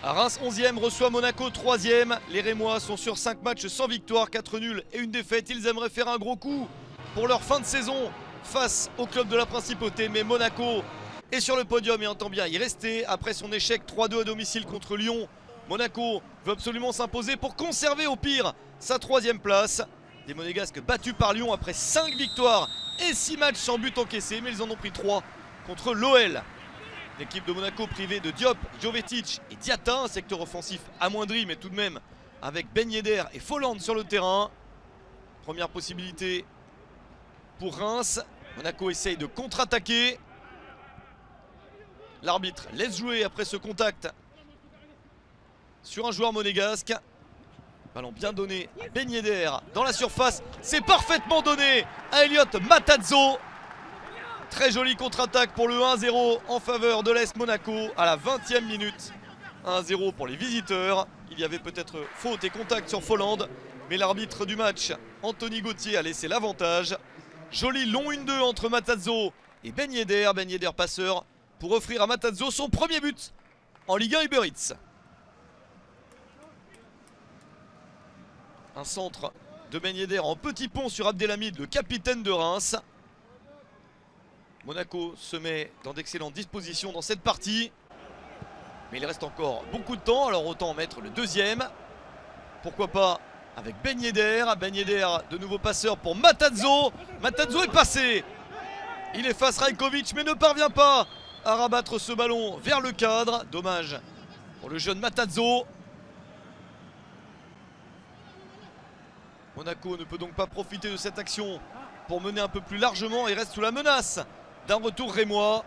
Reims 11e reçoit Monaco 3e. Les Rémois sont sur 5 matchs sans victoire, 4 nuls et une défaite. Ils aimeraient faire un gros coup pour leur fin de saison face au club de la Principauté. Mais Monaco est sur le podium et entend bien y rester après son échec 3-2 à domicile contre Lyon. Monaco veut absolument s'imposer pour conserver au pire sa 3e place. Des Monégasques battus par Lyon après 5 victoires et 6 matchs sans but encaissé. Mais ils en ont pris 3 contre l'OL. L'équipe de Monaco privée de Diop, Jovetic et Diatta, un secteur offensif amoindri mais tout de même avec Ben Yedder et Folland sur le terrain. Première possibilité pour Reims. Monaco essaye de contre-attaquer. L'arbitre laisse jouer après ce contact sur un joueur monégasque. Ballon bien donné à Ben Yedder dans la surface. C'est parfaitement donné à Elliot Matarazzo. Très jolie contre-attaque pour le 1-0 en faveur de l'Est Monaco à la 20e minute. 1-0 pour les visiteurs. Il y avait peut-être faute et contact sur Folland, mais l'arbitre du match, Anthony Gauthier, a laissé l'avantage. Joli long 1-2 entre Matarazzo et Ben Yedder. Ben Yedder passeur pour offrir à Matarazzo son premier but en Ligue 1 Uber Eats. Un centre de Ben Yedder en petit pont sur Abdelhamid, le capitaine de Reims. Monaco se met dans d'excellentes dispositions dans cette partie. Mais il reste encore beaucoup de temps, alors autant en mettre le deuxième. Pourquoi pas avec Ben Yedder. Ben Yedder, de nouveau passeur pour Matarazzo. Matarazzo est passé. Il efface Rajkovic mais ne parvient pas à rabattre ce ballon vers le cadre. Dommage pour le jeune Matarazzo. Monaco ne peut donc pas profiter de cette action pour mener un peu plus largement et reste sous la menace d'un retour rémois.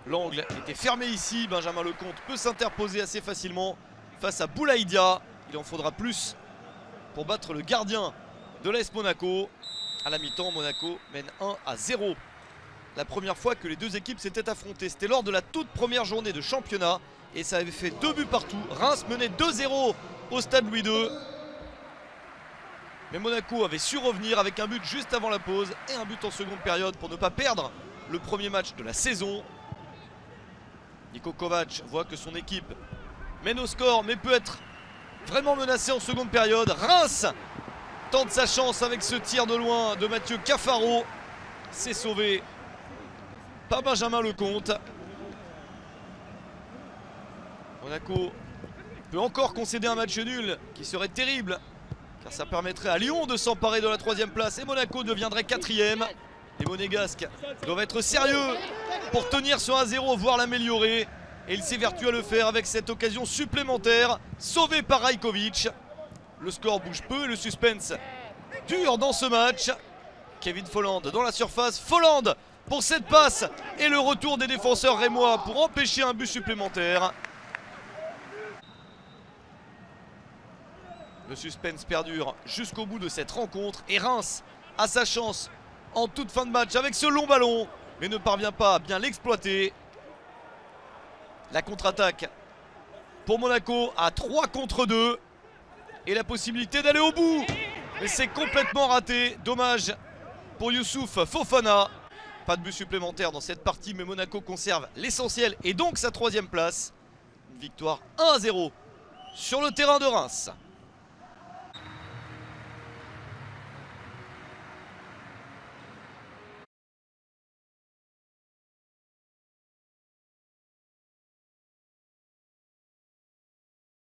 L'angle était fermé ici. Benjamin Lecomte peut s'interposer assez facilement face à Boulaïdia. Il en faudra plus pour battre le gardien de l'AS Monaco. À la mi-temps, Monaco mène 1-0. La première fois que les deux équipes s'étaient affrontées, c'était lors de la toute première journée de championnat. Et ça avait fait 2 buts partout. Reims menait 2-0 au stade Louis II. Mais Monaco avait su revenir avec un but juste avant la pause et un but en seconde période pour ne pas perdre le premier match de la saison. Niko Kovac voit que son équipe mène au score mais peut être vraiment menacée en seconde période. Reims tente sa chance avec ce tir de loin de Mathieu Cafaro. C'est sauvé par Benjamin Lecomte. Monaco peut encore concéder un match nul qui serait terrible, car ça permettrait à Lyon de s'emparer de la 3e place et Monaco deviendrait 4e. Les Monégasques doivent être sérieux pour tenir ce 1-0, voire l'améliorer. Et il s'évertue à le faire avec cette occasion supplémentaire, sauvée par Rajkovic. Le score bouge peu et le suspense dure dans ce match. Kevin Folland dans la surface. Folland pour cette passe et le retour des défenseurs rémois pour empêcher un but supplémentaire. Le suspense perdure jusqu'au bout de cette rencontre et Reims a sa chance en toute fin de match avec ce long ballon mais ne parvient pas à bien l'exploiter. La contre-attaque pour Monaco à 3 contre 2 et la possibilité d'aller au bout, mais c'est complètement raté. Dommage pour Youssouf Fofana. Pas de but supplémentaire dans cette partie mais Monaco conserve l'essentiel et donc sa 3e place. Une victoire 1-0 sur le terrain de Reims.